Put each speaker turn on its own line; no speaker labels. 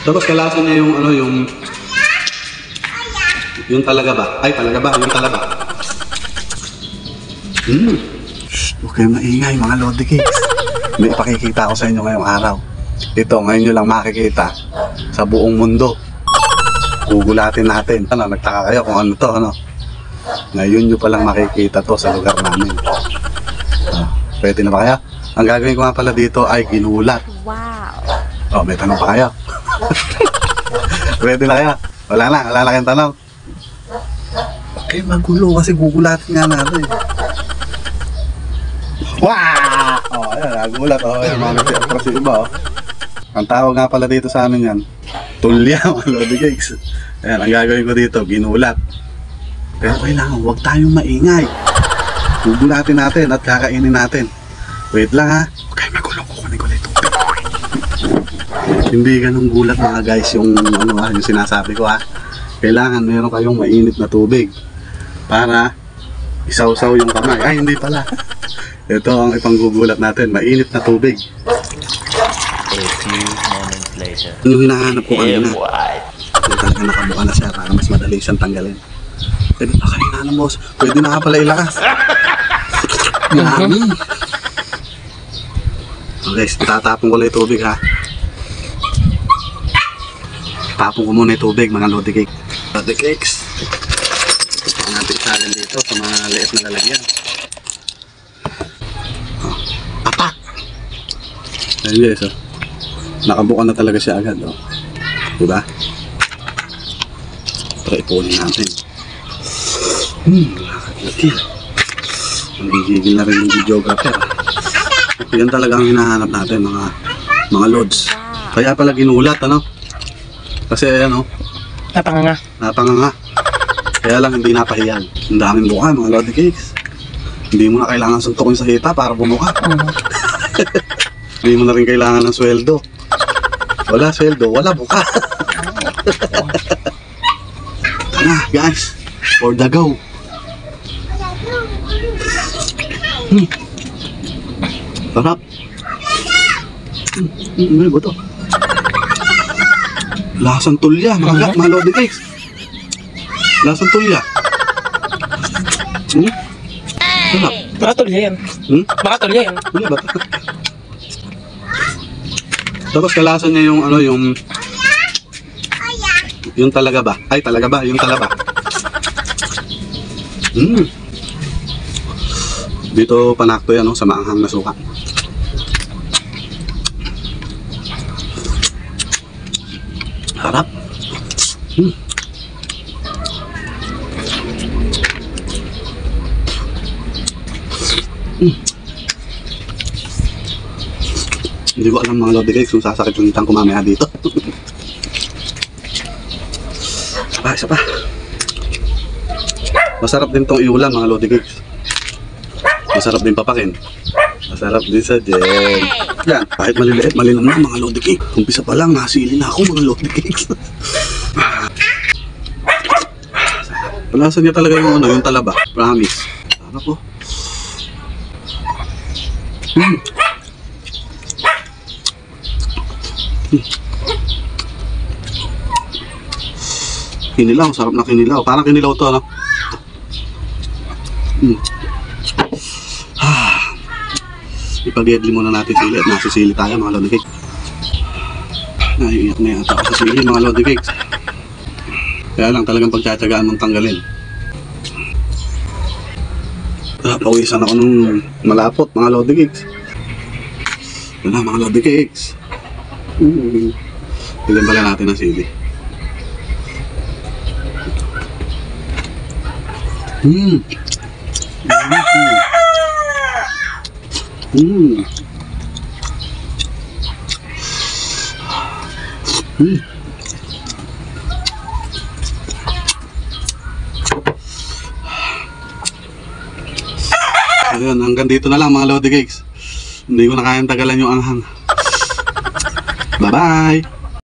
Tapos kalasan niya yung ano, yung talaga ba? Ay, talaga ba? Yung talaba. Huwag kayong maingay mga Lodi Cakes. May ipakikita ko sa inyo ngayong araw. Ito, ngayon nyo lang makikita sa buong mundo. Gugulatin natin. Ano, nagtaka kayo kung ano to, ano? Ngayon nyo palang makikita to sa lugar namin. Pwede na ba kaya? Ang gagawin ko nga pala dito ay ginulat. Wow! Oh, may tanong pa kayo? Pwede na kaya? Wala na kayong tanong. Okay, magulo kasi gugulatin nga natin. Wow! Oh, ayan, nagulat. Oh, ayan, mga kasi iba, oh. Ang tawag nga pala dito sa amin yan, tulya, mga Lodi Cakes. Ayan, ang gagawin ko dito, ginulat. Pero kailangan, huwag tayong maingay. Gugulatin natin at kakainin natin. Wait lang ha. Okay, magulo, kukunin ko na ito. Hindi ganun gulat mga guys yung, ano, yung sinasabi ko ha. Kailangan meron kayong mainit na tubig para isaw-saw yung kamay. Ay, hindi pala. Ito ang ipanggugulat natin, mainit na tubig.
A few moments later.
Yung hinahanap ko kanina. Yung talaga nakabuka na siya para mas madali siyang tanggalin. Pwede pa kanina ng boss. Pwede na ka pala ilakas. Yummy. Okay, tatapon ko lang yung tubig ha. Tapon ko muna yung tubig mga Lodi Cakes. Lodi Cakes. Ito natin isalan dito sa mga liit na lalagyan. Apak! Ayun guys, oh. Nakabuka na talaga siya agad, oh. Diba? Try ipunin natin. Nakakagigil. Nagigigil na rin yung videographer. Yan talaga ang hinahanap natin, mga lods. Kaya pala ginulat, ano? Kasi, ano? Napanganga. Kaya lang hindi napahiyal. Ang daming buka, mga Lodi Cakes. Hindi mo na kailangan suntukin sa hita para bumuka. Hindi mo na rin kailangan ng sweldo. Wala sweldo, wala buka. Tara guys, for the go. Sarap. Ano ba ito? Lasang tulya, mga Lodi Cakes. Lasang tulya. Sarap.
Baka tulya yan. Baka tulya yan.
Wala ba? Tapos kalasan niya yung ano, yung talaga ba? Ay, talaga ba? Yung talaba. Dito panakto yan, no, sa maanghang na suka. Harap. Hindi ko alam mga Lodi Cakes kung sasakit yung itang kumamaya dito. Isa pa. Masarap din tong iulam mga Lodi Cakes. Masarap din papakin. Masarap din sa jen. Yan, kahit maliliit, malinam na mga Lodi Cakes. Umpisa pa lang, nasili na ako mga Lodi Cakes. Palasan niya talaga yung ano, yung talaba. Promise. Sarap po. Kinilaw, sarap na kinilaw. Parang kinilaw to, ano? Ipag-edli muna natin sili at nasisili tayo mga Lodi Cakes. Naiiyak na yata ako sa sili mga Lodi Cakes. Kaya lang talagang pagtsatsagaan mong tanggalin. Pawisan ako nung malapot mga Lodi Cakes. Wala mga Lodi Cakes. Bigyan pala natin ang sili. Ayun, hanggang dito na lang mga Lodi Cakes. Hindi ko na kayang tagalan yung anghang. Bye-bye!